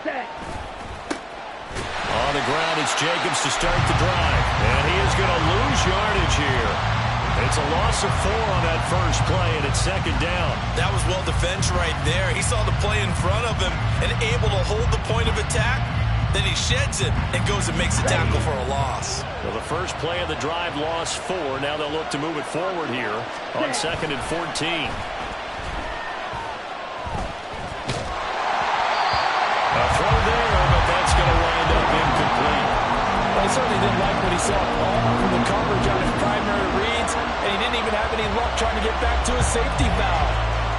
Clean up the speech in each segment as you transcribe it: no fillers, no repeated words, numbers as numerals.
On the ground, it's Jacobs to start the drive. And he is going to lose yardage here. It's a loss of 4 on that first play, and it's second down. That was well defended right there. He saw the play in front of him and able to hold the point of attack. Then he sheds it and goes and makes a tackle for a loss. Well, the first play of the drive lost 4. Now they'll look to move it forward here on 2nd and 14. A throw there, but that's going to wind up incomplete. Well, he certainly didn't like what he saw from the coverage on his primary reads, and he didn't even have any luck trying to get back to his safety valve.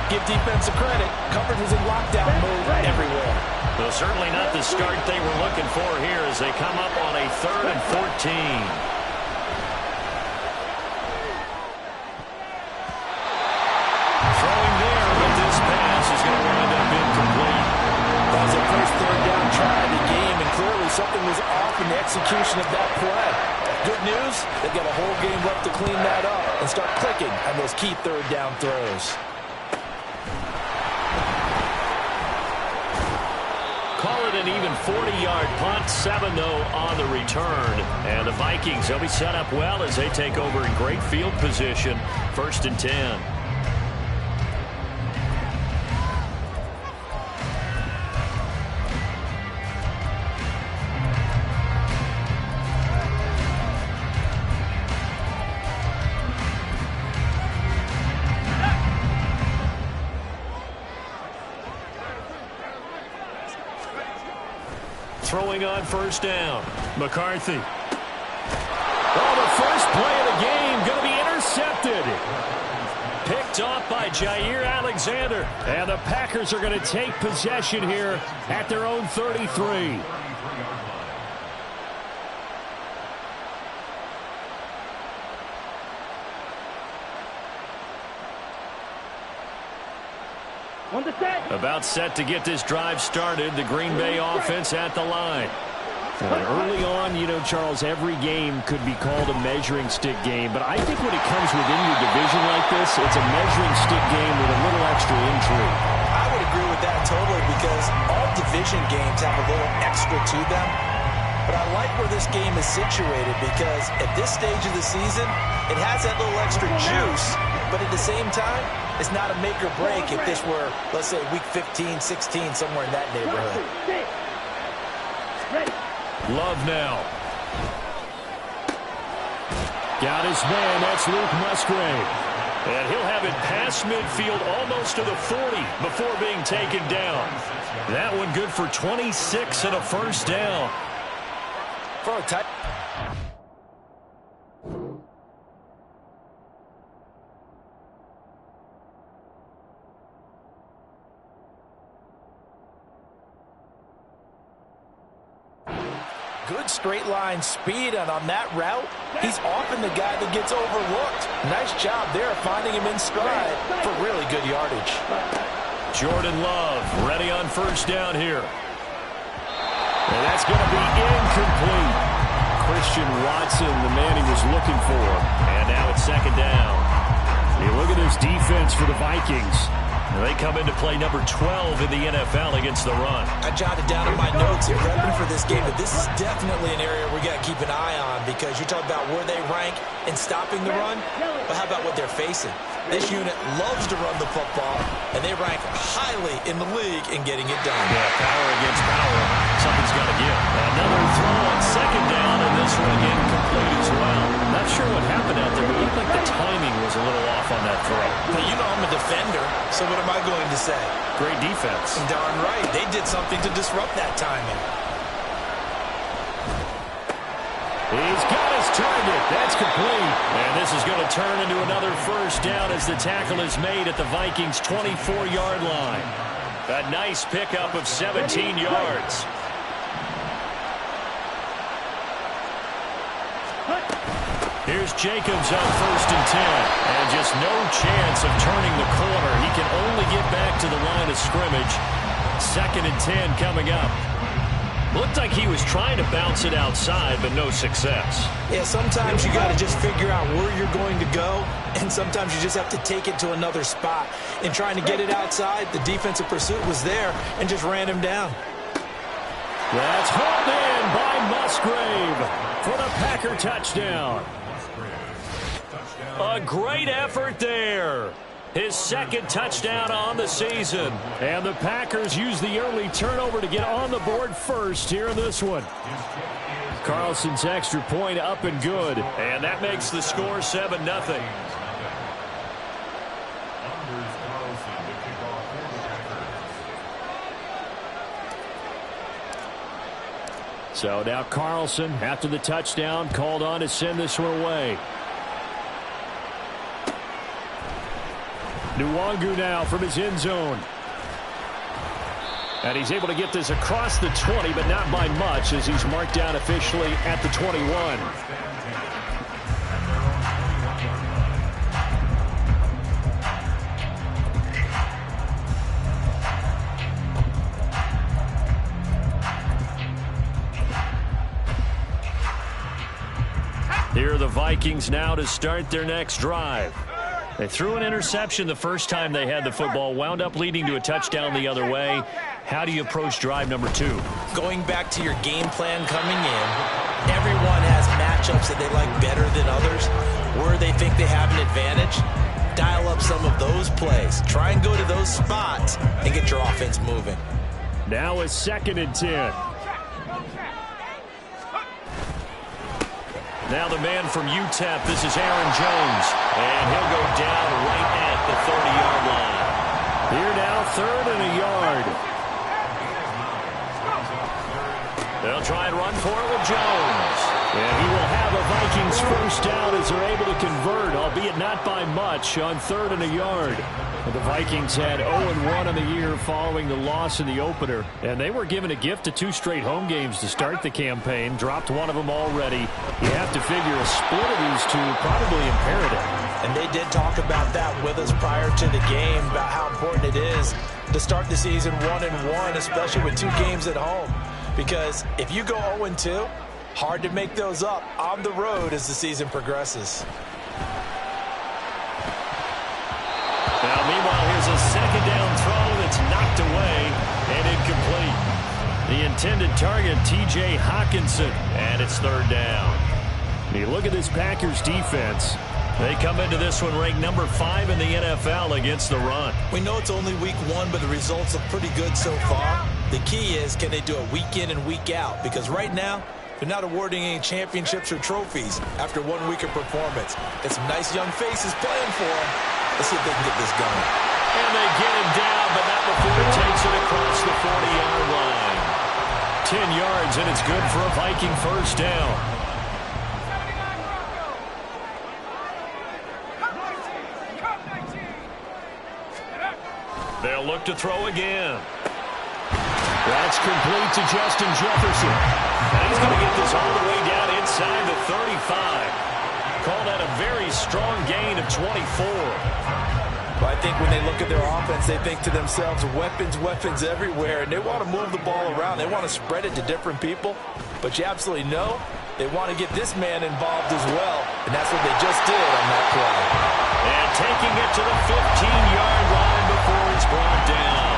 Give defensive credit. Coverage was in lockdown mode everywhere. Well, certainly not the start they were looking for here as they come up on a 3rd and 14. Throwing there, but this pass is going to wind up incomplete. That was their first 3rd down try of the game, and clearly something was off in the execution of that play. Good news, they've got a whole game left to clean that up and start clicking on those key 3rd down throws. Call it an even 40-yard punt, 7-0 on the return. And the Vikings, they'll be set up well as they take over in great field position. 1st and 10. Throwing on 1st down. McCarthy. Oh, the first play of the game going to be intercepted. Picked off by Jair Alexander. And the Packers are going to take possession here at their own 33. About set to get this drive started. The Green Bay offense at the line. Early on, you know, Charles, every game could be called a measuring stick game. But I think when it comes within your division like this, it's a measuring stick game with a little extra intrigue. I would agree with that totally because all division games have a little extra to them. But I like where this game is situated because at this stage of the season, it has that little extra juice. But at the same time, it's not a make or break if this were, let's say, week 15, 16, somewhere in that neighborhood. Love now. Got his man. That's Luke Musgrave. And he'll have it past midfield almost to the 40 before being taken down. That one good for 26 and a first down. For a tight. Good straight line speed, and on that route, he's often the guy that gets overlooked. Nice job there finding him in stride for really good yardage. Jordan Love ready on 1st down here. And that's going to be incomplete. Christian Watson, the man he was looking for. And now it's 2nd down. You look at this defense for the Vikings. They come into play number 12 in the NFL against the run. I jotted down in my notes here prepping for this game that this is definitely an area we got to keep an eye on because you talk about where they rank in stopping the run, but how about what they're facing? This unit loves to run the football, and they rank highly in the league in getting it done. Yeah, power against power. Something's got to give. Another throw on 2nd down, and this one again complete as well. Not sure what happened out there, but it looked like the timing was a little off on that throw. But you know I'm a defender, so what am I going to say? Great defense. And darn right, they did something to disrupt that timing. He's got his target. That's complete. And this is going to turn into another first down as the tackle is made at the Vikings' 24-yard line. A nice pickup of 17 yards. Here's Jacobs on 1st and 10. And just no chance of turning the corner. He can only get back to the line of scrimmage. 2nd and 10 coming up. Looked like he was trying to bounce it outside, but no success. Yeah, sometimes you got to just figure out where you're going to go, and sometimes you just have to take it to another spot. In trying to get it outside, the defensive pursuit was there and just ran him down. That's hauled in by Musgrave for the Packer touchdown. A great effort there. His second touchdown on the season. And the Packers use the early turnover to get on the board first here in this one. Carlson's extra point up and good. And that makes the score 7-0. So now Carlson, after the touchdown, called on to send this one away. Nwangu now from his end zone. And he's able to get this across the 20, but not by much, as he's marked down officially at the 21. Here are the Vikings now to start their next drive. They threw an interception the first time they had the football, wound up leading to a touchdown the other way. How do you approach drive number 2? Going back to your game plan coming in, everyone has matchups that they like better than others, where they think they have an advantage. Dial up some of those plays. Try and go to those spots and get your offense moving. Now a 2nd and 10. Now the man from UTEP, this is Aaron Jones. And he'll go down right at the 30-yard line. Here now, 3rd and a yard. They'll try and run for it with Jones. And he will have a Vikings first down as they're able to convert, albeit not by much, on 3rd and a yard. The Vikings had 0-1 on the year following the loss in the opener, and they were given a gift of 2 straight home games to start the campaign. Dropped one of them already. You have to figure a split of these two probably imperative. And they did talk about that with us prior to the game, about how important it is to start the season 1-1, especially with 2 games at home. Because if you go 0-2, hard to make those up on the road as the season progresses. Now, meanwhile, here's a 2nd down throw that's knocked away and incomplete. The intended target, T.J. Hockenson, and it's 3rd down. You look at this Packers defense. They come into this one ranked number 5 in the NFL against the run. We know it's only week 1, but the results look pretty good so far. The key is, can they do it week in and week out? Because right now, they're not awarding any championships or trophies after 1 week of performance. Got some nice young faces playing for them. Let's see if they can get this going. And they get him down, but not before he takes it across the 40-yard line. 10 yards, and it's good for a Viking first down. They'll look to throw again. That's complete to Justin Jefferson. And he's going to get this all the way down inside the 35. Called out a very strong gain of 24. But I think when they look at their offense, they think to themselves, weapons, weapons everywhere, and they want to move the ball around. They want to spread it to different people. But you absolutely know they want to get this man involved as well, and that's what they just did on that play. And taking it to the 15-yard line before it's brought down.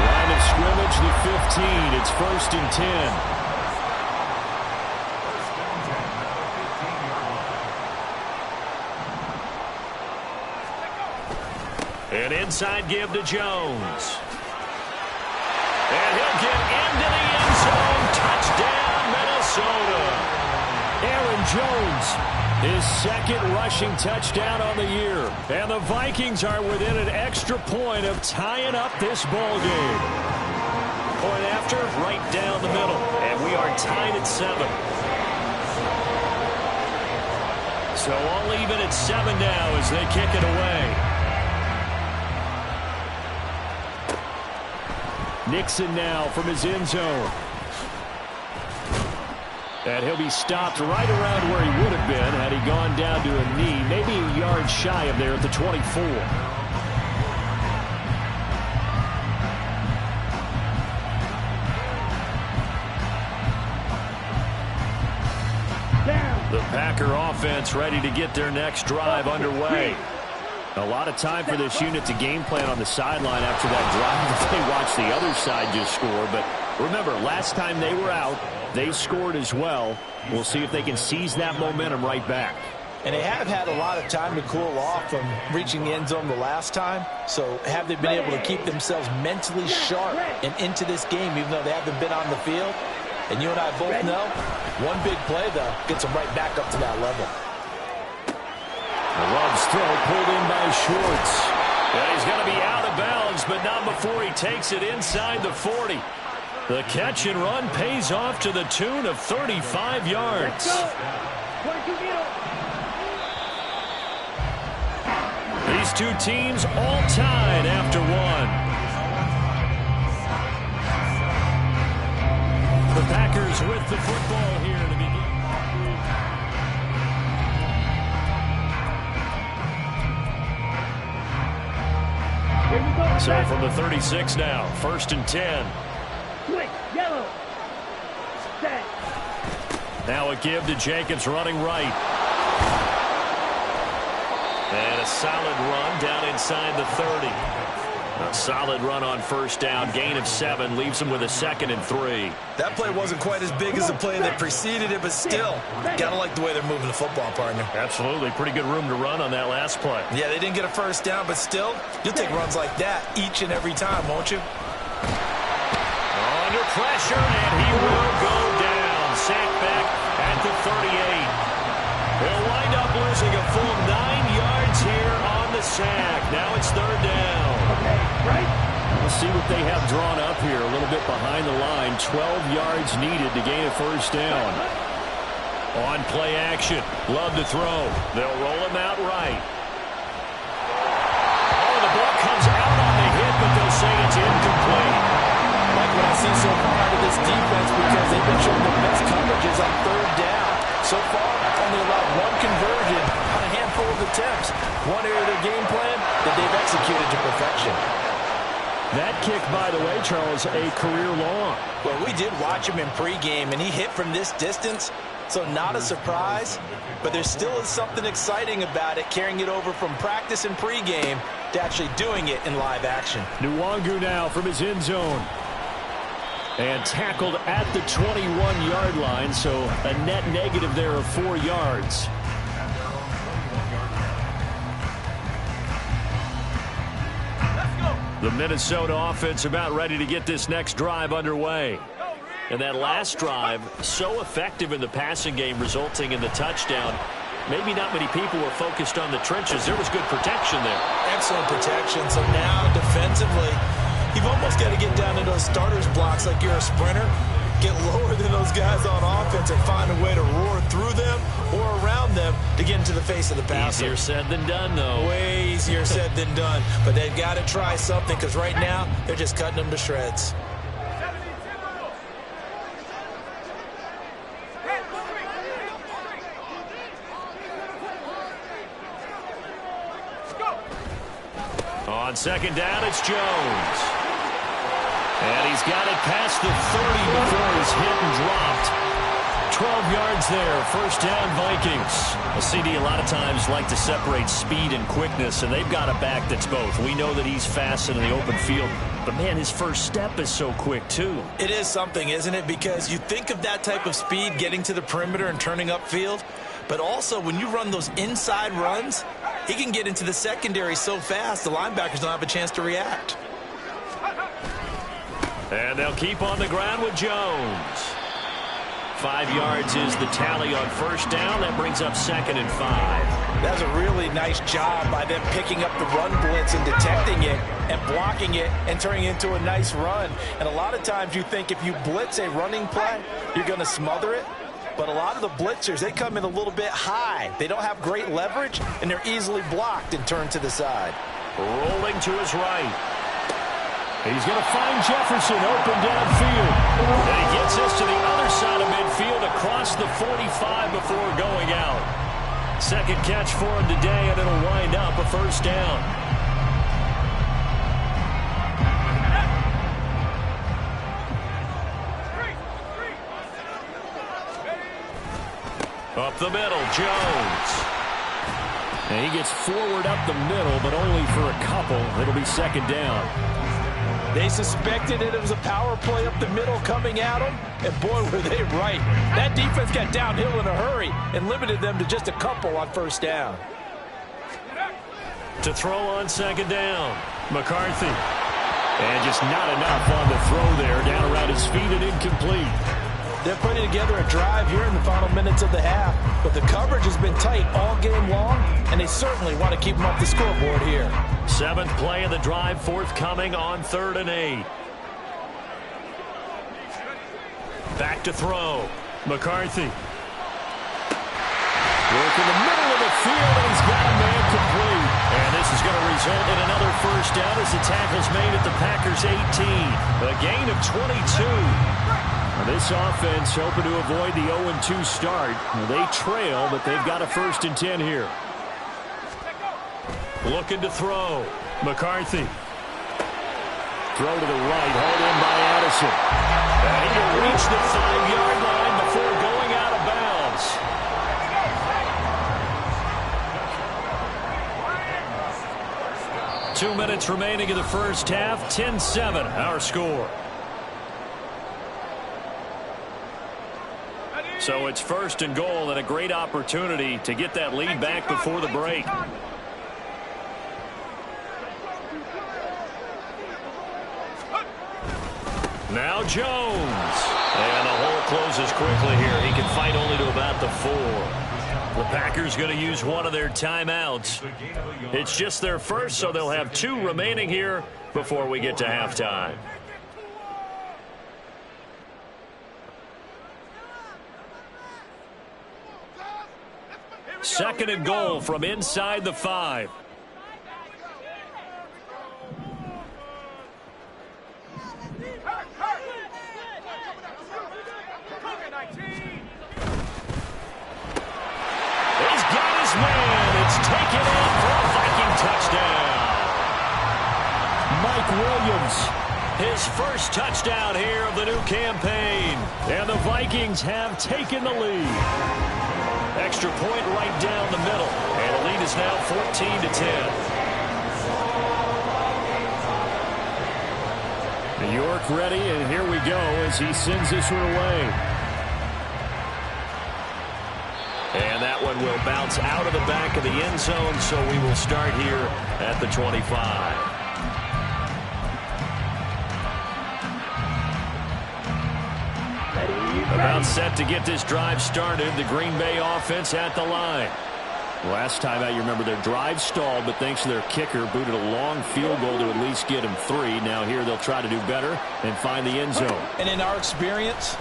Line of scrimmage, the 15. It's 1st and 10. An inside give to Jones. And he'll get into the end zone. Touchdown, Minnesota. Aaron Jones, his 2nd rushing touchdown on the year. And the Vikings are within an extra point of tying up this ball game. Point after, right down the middle. And we are tied at 7. So all even at 7 now as they kick it away. Nixon now from his end zone. And he'll be stopped right around where he would have been had he gone down to a knee, maybe a yard shy of there at the 24. The Packer offense ready to get their next drive underway. A lot of time for this unit to game plan on the sideline after that drive that they watched the other side just score, but Remember, last time they were out, they scored as well. We'll see if they can seize that momentum right back. And they have had a lot of time to cool off from reaching the end zone the last time. So have they been able to keep themselves mentally sharp and into this game, even though they haven't been on the field? And you and I both know, one big play, though, gets them right back up to that level. Love's throw pulled in by Schwartz. And he's going to be out of bounds, but not before he takes it inside the 40. The catch and run pays off to the tune of 35 yards. These two teams all tied after one. The Packers with the football here to begin. So from the 36 now, 1st and 10. Yellow. Set. Now a give to Jacobs running right. And a solid run down inside the 30. A solid run on 1st down. Gain of 7 leaves him with a 2nd and 3. That play wasn't quite as big as the play that preceded it, but still, gotta like the way they're moving the football, partner. Absolutely. Pretty good room to run on that last play. Yeah, they didn't get a 1st down, but still, you'll take runs like that each and every time, won't you? Under pressure, and he will go down. Sacked back at the 38. He'll wind up losing a full 9 yards here on the sack. Now it's 3rd down. Okay, right? Let's see what they have drawn up here. A little bit behind the line. 12 yards needed to gain a 1st down. On play action. Love to throw. They'll roll him out right. Oh, the ball comes out on the hit, but they'll say it's incomplete. Like what I see so far out of this defense, because they've been showing the best coverages on 3rd down. So far, only allowed 1 conversion on a handful of attempts. One area of their game plan that they've executed to perfection. That kick, by the way, Charles, a career long. Well, we did watch him in pregame, and he hit from this distance, so not a surprise. But there still is something exciting about it, carrying it over from practice and pregame to actually doing it in live action. Nwangu now from his end zone. And tackled at the 21-yard line, so a net negative there of 4 yards. The Minnesota offense about ready to get this next drive underway. And that last drive, so effective in the passing game, resulting in the touchdown. Maybe not many people were focused on the trenches. There was good protection there. Excellent protection. So now defensively, you've almost got to get down to those starters blocks like you're a sprinter. Get lower than those guys on offense and find a way to roar through them or around them to get into the face of the passer. Easier said than done, though. Way easier said than done. But they've got to try something, because right now they're just cutting them to shreds. On 2nd down, it's Jones. And he's got it past the 30 before he's hit and dropped. 12 yards there, 1st down Vikings. A CD a lot of times like to separate speed and quickness, and they've got a back that's both. We know that he's fast in the open field, but man, his first step is so quick too. It is something, isn't it? Because you think of that type of speed getting to the perimeter and turning upfield, but also when you run those inside runs, he can get into the secondary so fast the linebackers don't have a chance to react. And they'll keep on the ground with Jones. 5 yards is the tally on 1st down. That brings up 2nd and 5. That was a really nice job by them picking up the run blitz and detecting it and blocking it and turning it into a nice run. And a lot of times you think if you blitz a running play, you're going to smother it. But a lot of the blitzers, they come in a little bit high. They don't have great leverage, and they're easily blocked and turned to the side. Rolling to his right. He's going to find Jefferson open downfield. And he gets this to the other side of midfield across the 45 before going out. 2nd catch for him today, and it'll wind up a 1st down. Up the middle, Jones. And he gets forward up the middle, but only for a couple. It'll be 2nd down. They suspected it was a power play up the middle coming at them, and boy, were they right. That defense got downhill in a hurry and limited them to just a couple on first down. To throw on second down, McCarthy. And just not enough on the throw there, down around his feet and incomplete. They're putting together a drive here in the final minutes of the half, but the coverage has been tight all game long, and they certainly want to keep them off the scoreboard here. 7th play of the drive, forthcoming on 3rd and 8. Back to throw. McCarthy. Work in the middle of the field, and he's got a man complete. And this is going to result in another first down as the tackle's made at the Packers' 18. A gain of 22. This offense hoping to avoid the 0-2 start. They trail, but they've got a 1st and 10 here. Looking to throw. McCarthy. Throw to the right, hauled in by Addison. And he will reach the 5-yard line before going out of bounds. Two minutes remaining in the first half. 10-7, our score. So it's 1st and goal and a great opportunity to get that lead back before the break. Now Jones. And the hole closes quickly here. He can fight only to about the 4. The Packers going to use one of their timeouts. It's just their first, so they'll have 2 remaining here before we get to halftime. Second and goal from inside the 5. He's got his man. It's taken in for a Viking touchdown. Mike Williams, his first touchdown here of the new campaign. And the Vikings have taken the lead. Extra point right down the middle. And the lead is now 14-10. York ready, and here we go as he sends this one away. And that one will bounce out of the back of the end zone, so we will start here at the 25. About set to get this drive started. The Green Bay offense at the line. Last time out, you remember their drive stalled, but thanks to their kicker, booted a long field goal to at least get him 3. Now here they'll try to do better and find the end zone. And in our experience,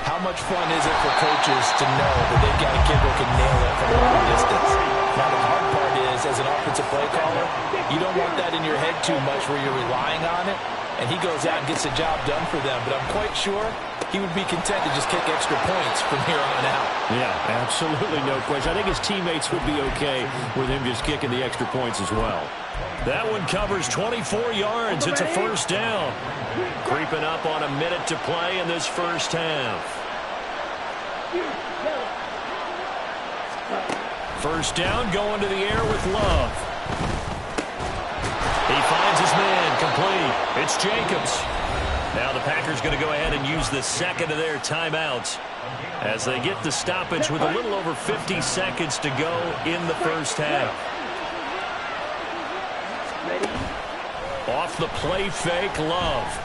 how much fun is it for coaches to know that they've got a kid who can nail it from a long distance? Now the hard part is, as an offensive play caller, you don't want that in your head too much where you're relying on it, and he goes out and gets the job done for them. But I'm quite sure he would be content to just kick extra points from here on out. Yeah, absolutely no question. I think his teammates would be okay with him just kicking the extra points as well. That one covers 24 yards. It's a first down. Creeping up on a minute to play in this first half. First down, going to the air with Love. He finds his man, complete. It's Jacobs. Now the Packers going to go ahead and use the second of their timeouts as they get the stoppage with a little over 50 seconds to go in the first half. Off the play fake, Love.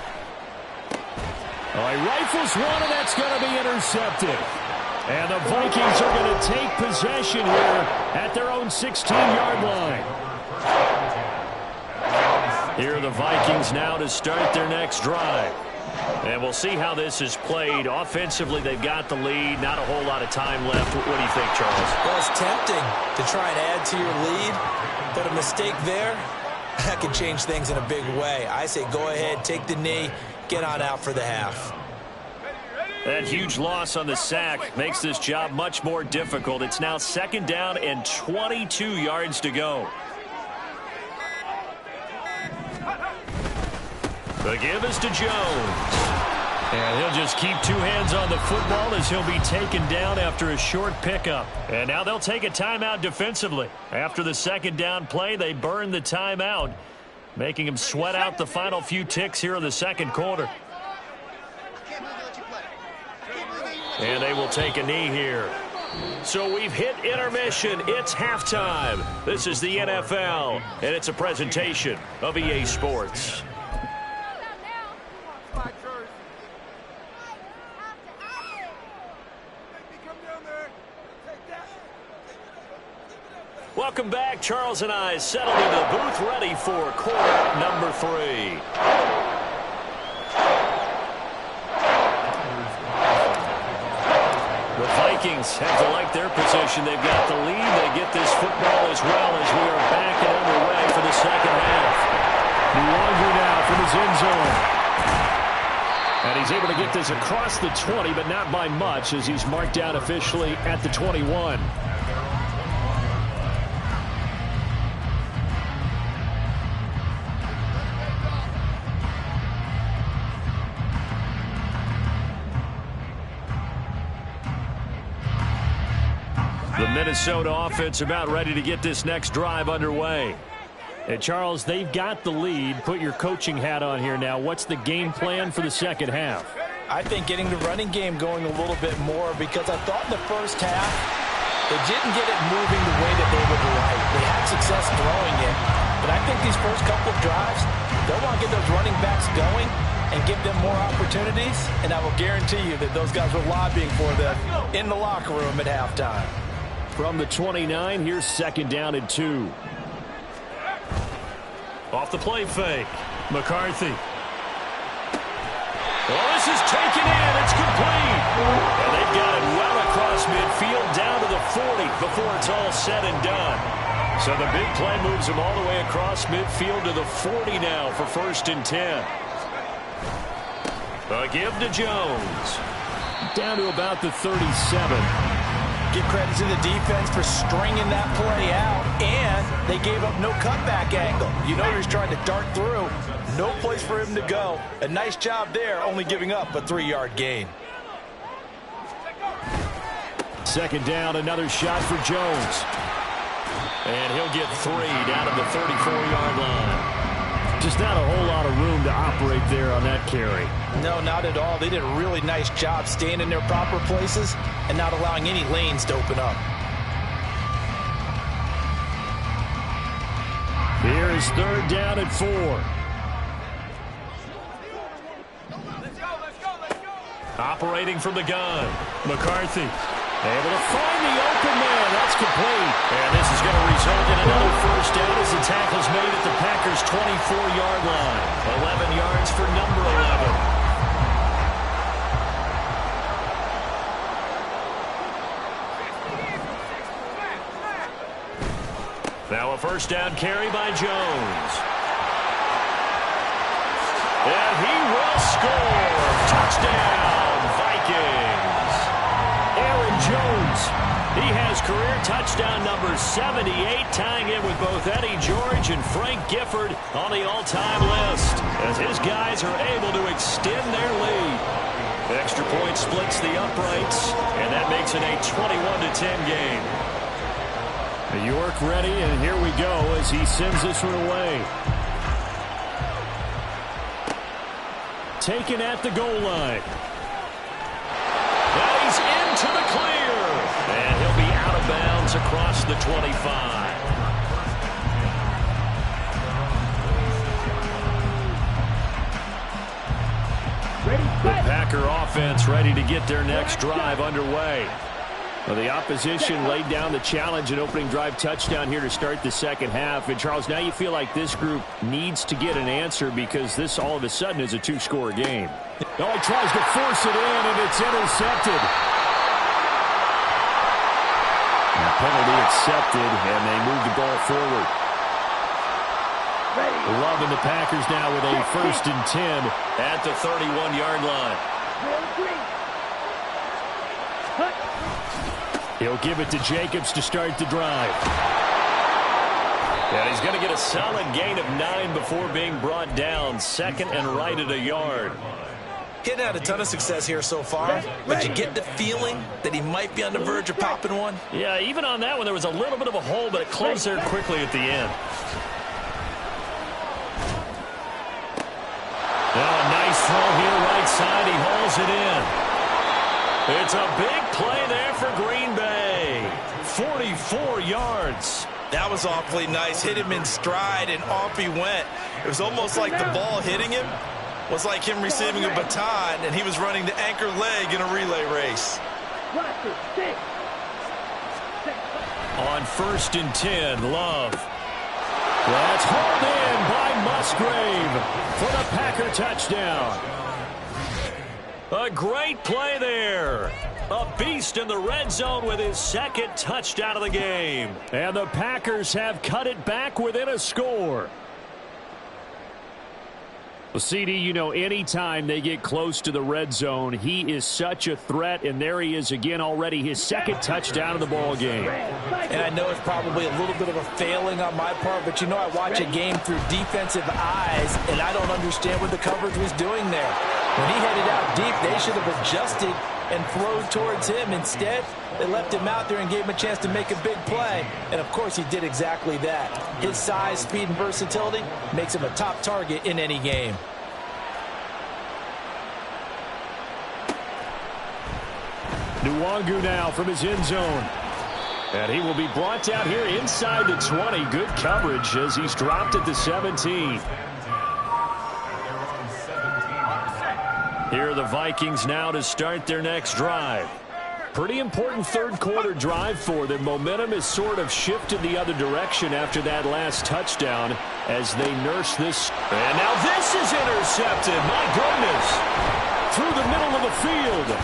Oh, he rifles one, and that's going to be intercepted. And the Vikings are going to take possession here at their own 16-yard line. Here are the Vikings now to start their next drive. And we'll see how this is played. Offensively, they've got the lead. Not a whole lot of time left. What do you think, Charles? Well, it's tempting to try and add to your lead, but a mistake there, that can change things in a big way. I say go ahead, take the knee, get on out for the half. That huge loss on the sack makes this job much more difficult. It's now second down and 22 yards to go. The give is to Jones. And he'll just keep 2 hands on the football as he'll be taken down after a short pickup. And now they'll take a timeout defensively. After the second down play, they burn the timeout. making him sweat out the final few ticks here in the second quarter. And they will take a knee here. So we've hit intermission. It's halftime. This is the NFL, and it's a presentation of EA Sports. Welcome back. Charles and I settled into the booth ready for quarter number 3. The Vikings have to like their position. They've got the lead. They get this football as well as we are back and underway for the second half. Luongo now from his end zone. And he's able to get this across the 20, but not by much as he's marked down officially at the 21. The Minnesota offense about ready to get this next drive underway. And Charles, they've got the lead. Put your coaching hat on here now. What's the game plan for the second half? I think getting the running game going a little bit more, because I thought in the first half they didn't get it moving the way that they would like. They had success throwing it, but I think these first couple of drives, they'll want to get those running backs going and give them more opportunities, and I will guarantee you that those guys were lobbying for them in the locker room at halftime. From the 29, here's second down and 2. Off the play fake. McCarthy. Oh, this is taken in. It's complete. And they've got it well across midfield down to the 40 before it's all said and done. So the big play moves them all the way across midfield to the 40 now for 1st and 10. A give to Jones. Down to about the 37. Give credit to the defense for stringing that play out, and they gave up no cutback angle. You know he's trying to dart through. No place for him to go. A nice job there, only giving up a 3-yard gain. Second down, another shot for Jones. And he'll get 3 down to the 34-yard line. Just not a whole lot of room to operate there on that carry. No, not at all. They did a really nice job staying in their proper places and not allowing any lanes to open up. Here is 3rd down and 4. Operating from the gun. McCarthy able to find the open man. That's complete. And this is going to result in another 1st down as the tackle's made at the Packers' 24-yard line. 11 yards for number 11. Now a 1st down carry by Jones. And he will score. Touchdown, Vikings. Aaron Jones, he has career touchdown number 78, tying in with both Eddie George and Frank Gifford on the all-time list, as his guys are able to extend their lead. Extra point splits the uprights, and that makes it a 21-10 game. York ready, and here we go as he sends this one away. Taken at the goal line. Now he's into the clear. And he'll be out of bounds across the 25. The Packer offense ready to get their next drive underway. Well, the opposition laid down the challenge and opening drive touchdown here to start the second half. And, Charles, now you feel like this group needs to get an answer because this all of a sudden is a 2-score game. Oh, he tries to force it in, and it's intercepted. And penalty accepted, and they move the ball forward. Loving the Packers now with a 1st and 10 at the 31-yard line. He'll give it to Jacobs to start the drive. And he's going to get a solid gain of 9 before being brought down. 2nd and right at a yard. He hadn't had a ton of success here so far, but you get the feeling that he might be on the verge of popping one. Yeah, even on that one, there was a little bit of a hole, but it closed there quickly at the end. side, he hauls it in. It's a big play there for Green Bay. 44 yards. That was awfully nice. Hit him in stride, and off he went. It was almost like the ball hitting him was like him receiving a baton, and he was running the anchor leg in a relay race. On 1st and 10, Love. That's hauled in by Musgrave for the Packer touchdown. A great play there. A beast in the red zone with his 2nd touchdown of the game. And the Packers have cut it back within a score. Well, CD, you know, anytime they get close to the red zone, he is such a threat, and there he is again already, his 2nd touchdown of the ball game. And I know it's probably a little bit of a failing on my part, but you know I watch a game through defensive eyes, and I don't understand what the coverage was doing there. When he headed out deep, they should have adjusted and thrown towards him. Instead, they left him out there and gave him a chance to make a big play. And, of course, he did exactly that. His size, speed, and versatility makes him a top target in any game. Nwangu now from his end zone. And he will be brought down here inside the 20. Good coverage as he's dropped at the 17. Here are the Vikings now to start their next drive. Pretty important 3rd quarter drive for them. Momentum has sort of shifted the other direction after that last touchdown as they nurse this. And now this is intercepted. My goodness. Through the middle of the field.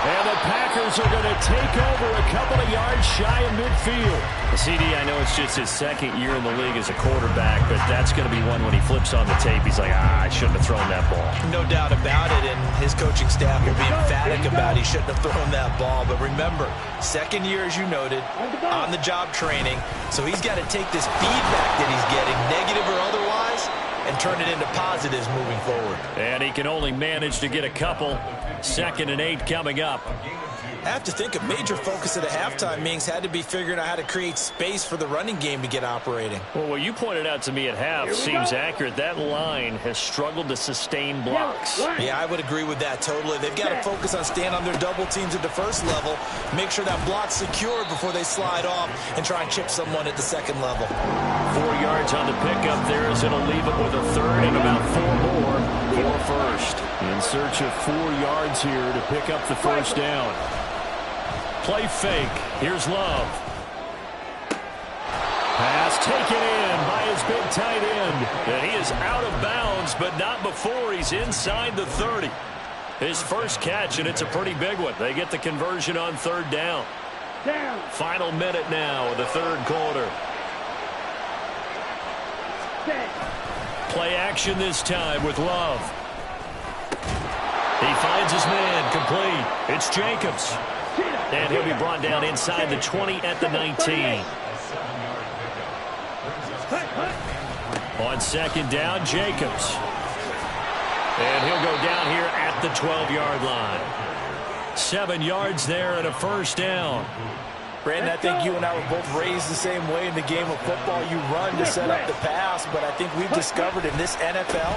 And the Packers are going to take over a couple of yards shy of midfield. CD, I know it's just his 2nd year in the league as a quarterback, but that's going to be one when he flips on the tape. He's like, I shouldn't have thrown that ball. No doubt about it, and his coaching staff will be emphatic about he shouldn't have thrown that ball. But remember, 2nd year, as you noted, on-the-job training. So he's got to take this feedback that he's getting, negative or otherwise, and turn it into positives moving forward. And he can only manage to get a couple. 2nd and 8 coming up. I have to think a major focus of the halftime meetings had to be figuring out how to create space for the running game to get operating. Well, what you pointed out to me at half seems accurate. That line has struggled to sustain blocks. Yeah, I would agree with that totally. They've got to focus on staying on their double teams at the 1st level, make sure that block's secure before they slide off and try and chip someone at the 2nd level. 4 yards on the pickup there as it'll leave it with a 3rd and about 4 more for 1st. In search of 4 yards here to pick up the 1st down. Play fake. Here's Love. Pass taken in by his big tight end. And he is out of bounds, but not before he's inside the 30. His first catch, and it's a pretty big one. They get the conversion on 3rd down. Final minute now of the 3rd quarter. Play action this time with Love. He finds his man complete. It's Jacobs. And he'll be brought down inside the 20 at the 19. On 2nd down, Jacobs. And he'll go down here at the 12-yard line. 7 yards there and a 1st down. Brandon, I think you and I were both raised the same way in the game of football. You run to set up the pass, but I think we've discovered in this NFL,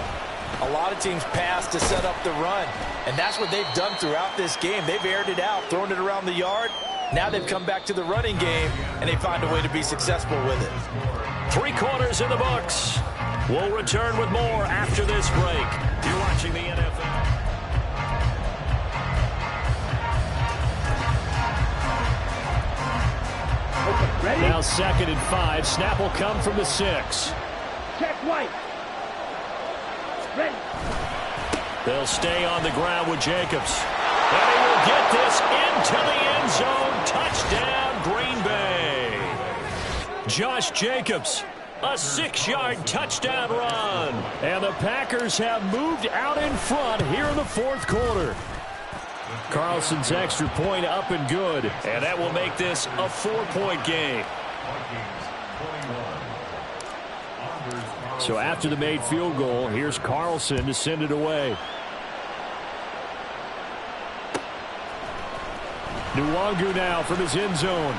a lot of teams pass to set up the run. And that's what they've done throughout this game. They've aired it out, thrown it around the yard. Now they've come back to the running game, and they find a way to be successful with it. 3 quarters in the books. We'll return with more after this break. You're watching the NFL. Now 2nd and 5. Snap will come from the 6. Check White. Ready. They'll stay on the ground with Jacobs. And he will get this into the end zone. Touchdown, Green Bay. Josh Jacobs, a 6-yard touchdown run. And the Packers have moved out in front here in the 4th quarter. Carlson's extra point up and good. And that will make this a 4-point game. So after the made field goal, here's Carlson to send it away. Nwangu now from his end zone.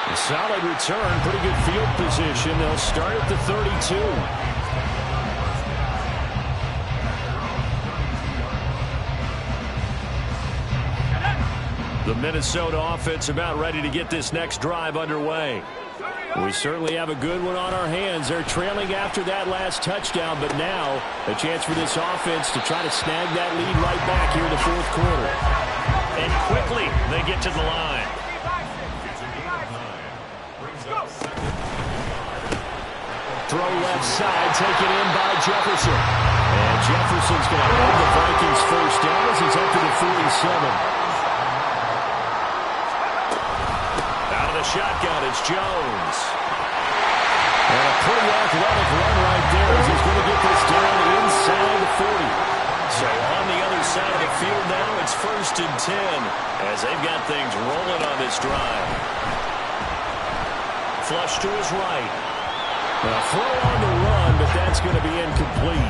A solid return, pretty good field position. They'll start at the 32. The Minnesota offense about ready to get this next drive underway. We certainly have a good one on our hands. They're trailing after that last touchdown, but now a chance for this offense to try to snag that lead right back here in the fourth quarter. And quickly they get to the line. Throw left side, taken in by Jefferson. And Jefferson's going to hold the Vikings first down as he's up to the 47. Shotgun, it's Jones. And a pretty athletic run right there as he's going to get this down inside the 40. So on the other side of the field now, it's 1st and 10 as they've got things rolling on this drive. Flush to his right. A throw on the run, but that's going to be incomplete.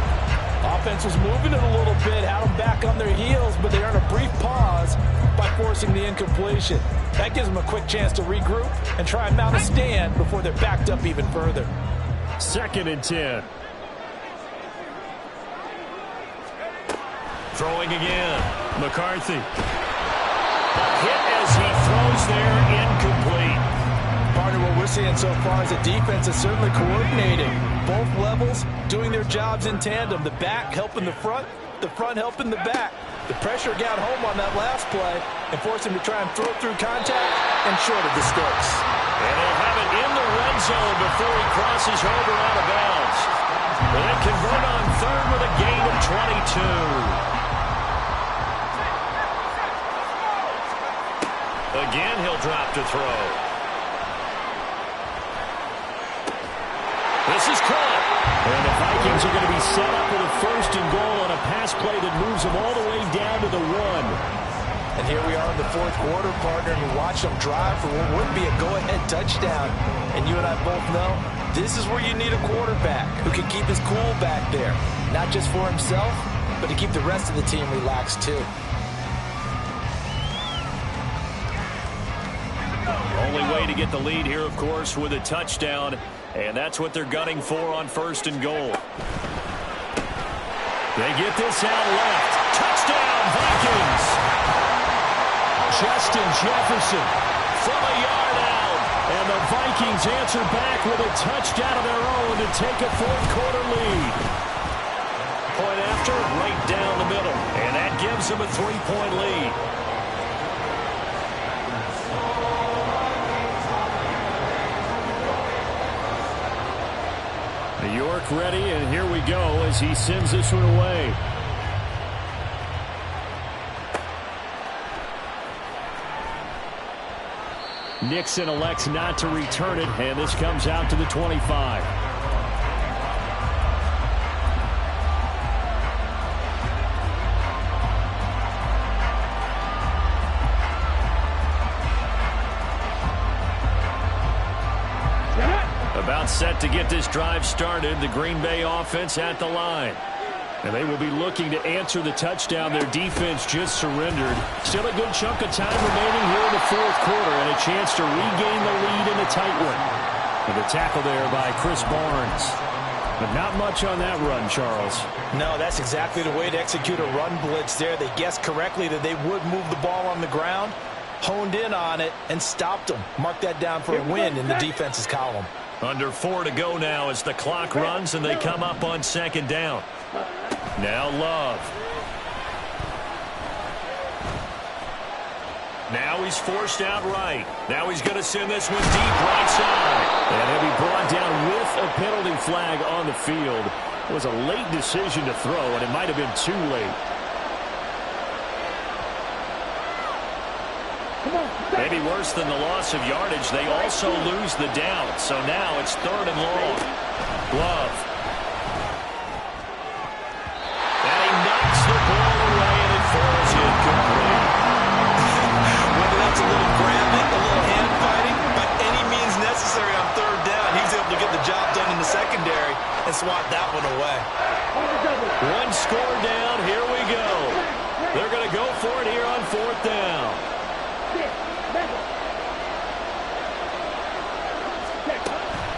Offense was moving it a little bit, had them back on their heels, but they earned a brief pause by forcing the incompletion. That gives them a quick chance to regroup and try and mount a stand before they're backed up even further. 2nd and 10. Throwing again. McCarthy. A hit as he throws there, incomplete. Partner, what we're seeing so far is the defense is certainly coordinating. Both levels doing their jobs in tandem. The back helping the front helping the back. The pressure got home on that last play and forced him to try and throw through contact and short of the sticks. And they'll have it in the red zone before he crosses over out of bounds. And they convert on 3rd with a gain of 22. Again, he'll drop to throw. This is caught. And the Vikings are going to be set up with a 1st and goal on a pass play that moves them all the way down to the 1. And here we are in the fourth quarter, partner, and you watch them drive for what would be a go-ahead touchdown. And you and I both know this is where you need a quarterback who can keep his cool back there. Not just for himself, but to keep the rest of the team relaxed too. Only way to get the lead here, of course, with a touchdown. And that's what they're gunning for on 1st and goal. They get this out left. Touchdown, Vikings! Justin Jefferson from a yard out. And the Vikings answer back with a touchdown of their own to take a fourth quarter lead. Point after, right down the middle. And that gives them a 3-point lead. York ready, and here we go as he sends this one away. Nixon elects not to return it, and this comes out to the 25. About set to get this drive started. The Green Bay offense at the line. And they will be looking to answer the touchdown their defense just surrendered. Still a good chunk of time remaining here in the fourth quarter and a chance to regain the lead in a tight one. And the tackle there by Chris Barnes. But not much on that run, Charles. No, that's exactly the way to execute a run blitz there. They guessed correctly that they would move the ball on the ground, honed in on it, and stopped them. Mark that down for a win in the defense's column. Under 4 to go now as the clock runs and they come up on 2nd down. Now Love. Now he's forced out right. Now he's going to send this one deep right side. And he'll be brought down with a penalty flag on the field. It was a late decision to throw, and it might have been too late. Maybe worse than the loss of yardage, they also lose the down. So now it's 3rd and long. Love. And he knocks the ball away, and it falls incomplete. Whether that's a little grabbing, a little hand fighting, by any means necessary on 3rd down, he's able to get the job done in the secondary and swat that one away. One score down, here we go. They're going to go for it here on 4th down.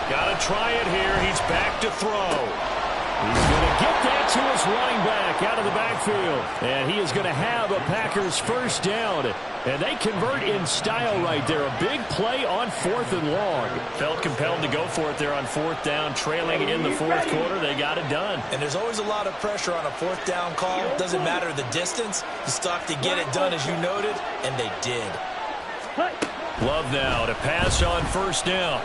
Got to try it here. He's back to throw. to his running back out of the backfield. And he is going to have a Packers first down. And they convert in style right there. A big play on 4th and long. Felt compelled to go for it there on 4th down, trailing in the 4th quarter. They got it done. And there's always a lot of pressure on a 4th down call. Doesn't matter the distance. You still have to get it done, as you noted, and they did. Love now to pass on 1st down.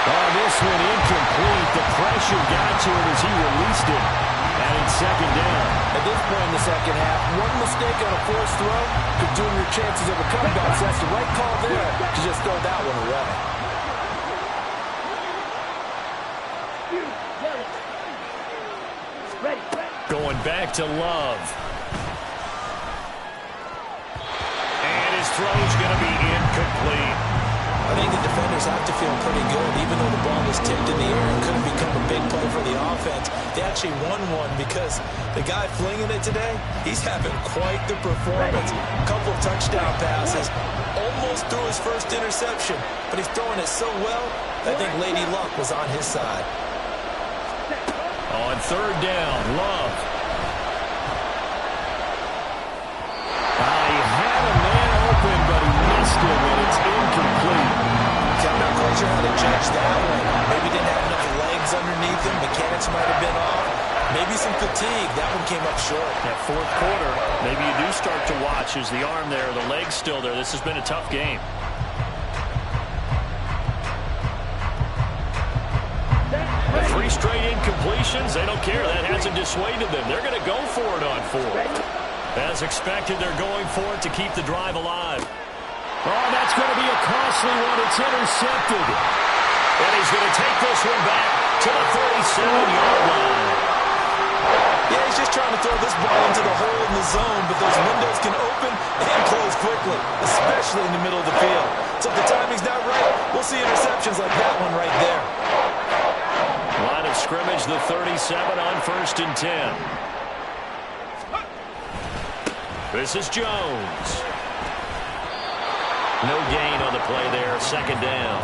Oh, this one incomplete. The pressure got to him as he released it. And it's 2nd down. At this point in the second half, one mistake on a forced throw could doom your chances of a comeback. So that's the right call there to just throw that one away. Going back to Love. And his throw's going to be incomplete. I think the defenders have to feel pretty good. Even though the ball was tipped in the air and could have become a big play for the offense, they actually won one because the guy flinging it today, he's having quite the performance. A couple of touchdown passes, almost threw his first interception, but he's throwing it so well, I think Lady Luck was on his side. On 3rd down, Love. He had a man open, but he missed him, and it's incomplete. I'm not quite sure how to judge that one. Maybe didn't have enough legs underneath him. Mechanics might have been off. Maybe some fatigue. That one came up short. That 4th quarter, maybe you do start to watch. Is the arm there, the leg's still there. This has been a tough game. The 3 straight incompletions, they don't care. That hasn't dissuaded them. They're going to go for it on 4th. As expected, they're going for it to keep the drive alive. Oh, that's going to be a costly one. It's intercepted. And he's going to take this one back to the 37-yard line. Yeah, he's just trying to throw this ball into the hole in the zone, but those windows can open and close quickly, especially in the middle of the field. So if the timing's not right, we'll see interceptions like that one right there. Line of scrimmage, the 37 on 1st and 10. This is Jones. No gain on the play there, 2nd down.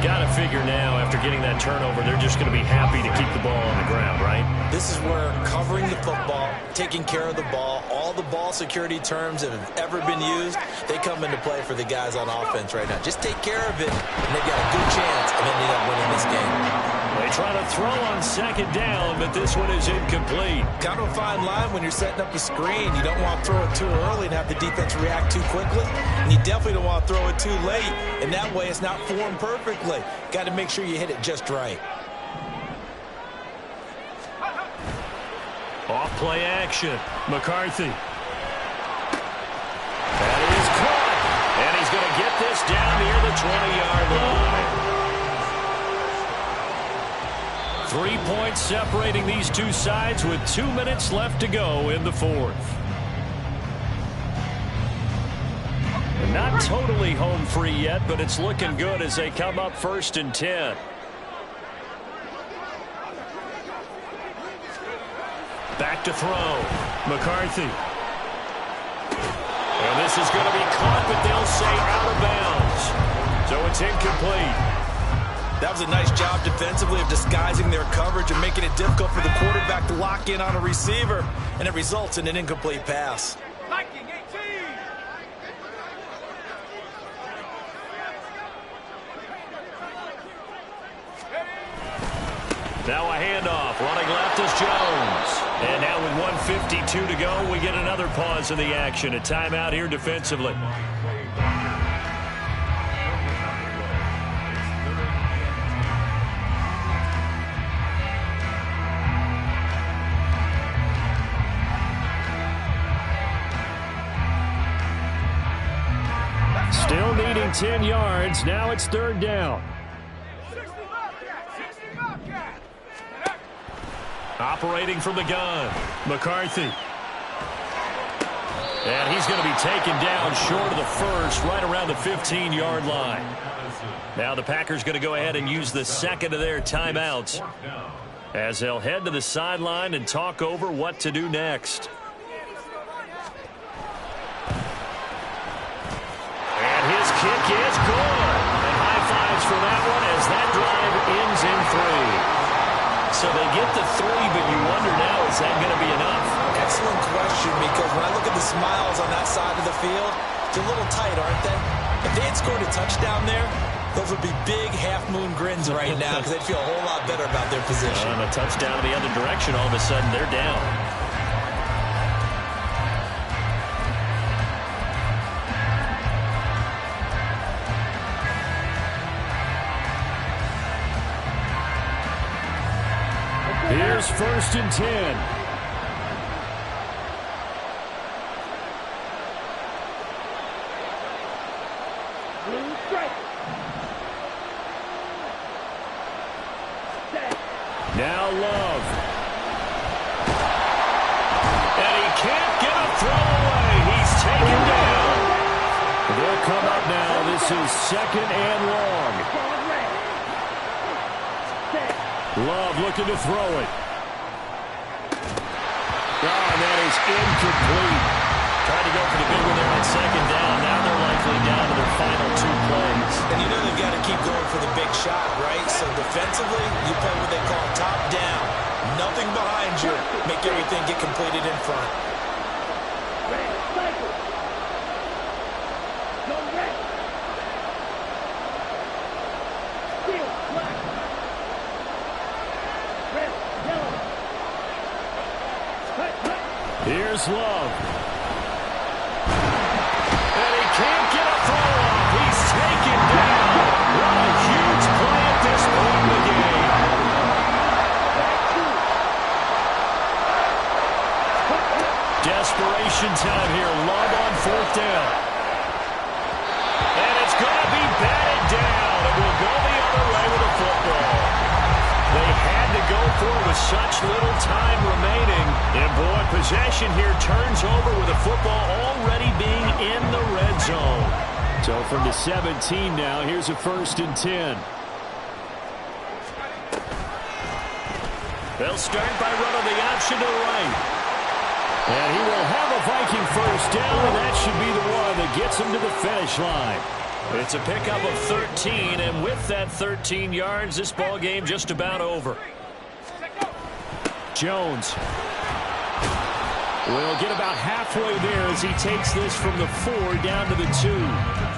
Got to figure now, after getting that turnover, they're just going to be happy to keep the ball on the ground, right? This is where covering the football, taking care of the ball, all the ball security terms that have ever been used, they come into play for the guys on offense right now. Just take care of it, and they've got a good chance of ending up winning this game. They try to throw on 2nd down, but this one is incomplete. Kind of a fine line when you're setting up a screen. You don't want to throw it too early and have the defense react too quickly. And you definitely don't want to throw it too late. And that way it's not formed perfectly. Got to make sure you hit it just right. Off play action. McCarthy. That is caught. And he's going to get this down near the 20-yard line. 3 points separating these two sides with 2 minutes left to go in the 4th. Not totally home free yet, but it's looking good as they come up 1st and 10. Back to throw. McCarthy. And this is going to be caught, but they'll say out of bounds. So it's incomplete. That was a nice job defensively of disguising their coverage and making it difficult for the quarterback to lock in on a receiver, and it results in an incomplete pass. Now a handoff. Running left is Jones. And now with 1:52 to go, we get another pause in the action. A timeout here defensively. Still needing 10 yards. Now it's 3rd down. Operating from the gun, McCarthy. And he's going to be taken down short of the first, right around the 15-yard line. Now the Packers going to go ahead and use the second of their timeouts as they'll head to the sideline and talk over what to do next. And his kick is good. And high fives for that one as that drive ends in 3. So they get the Is that going to be enough? Excellent question, because when I look at the smiles on that side of the field, they're a little tight, aren't they? If they had scored a touchdown there, those would be big half-moon grins right now because they'd feel a whole lot better about their position. And a touchdown in the other direction, all of a sudden they're down. Here's 1st and 10. Now Love. And he can't get a throw away. He's taken down. They'll come up now. This is 2nd and long. Love looking to throw it. Oh, and that is incomplete. Tried to go for the big one there on 2nd down. Now they're likely down to their final 2 plays. And you know they've got to keep going for the big shot, right? So defensively, you play what they call top down. Nothing behind you. Make everything get completed in front. Here's Love. And he can't get a throw off. He's taken down. What a huge play at this point in the game. Desperation time here. Love on 4th down. And it's going to be batted down. It will go the other way with the football. They had to go for it with such little time remaining. And boy, possession here turns over with the football already being in the red zone. So from the 17 now, here's a 1st and 10. They'll start by running the option to the right. And he will have a Viking 1st down, and that should be the one that gets him to the finish line. It's a pickup of 13, and with that 13 yards, this ball game just about over. Jones will get about halfway there as he takes this from the 4 down to the 2.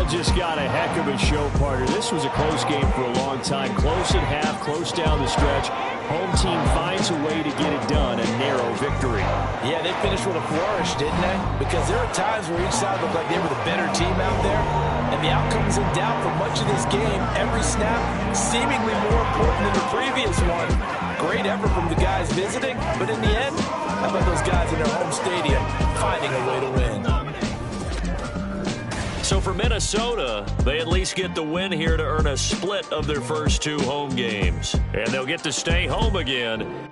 Just got a heck of a show, partner. This was a close game for a long time. Close at half, close down the stretch. Home team finds a way to get it done. A narrow victory. Yeah, they finished with a flourish, didn't they? Because there are times where each side looked like they were the better team out there. And the outcome's in doubt for much of this game. Every snap seemingly more important than the previous one. Great effort from the guys visiting. But in the end, how about those guys in their home stadium finding a way to win? So for Minnesota, they at least get the win here to earn a split of their first 2 home games. And they'll get to stay home again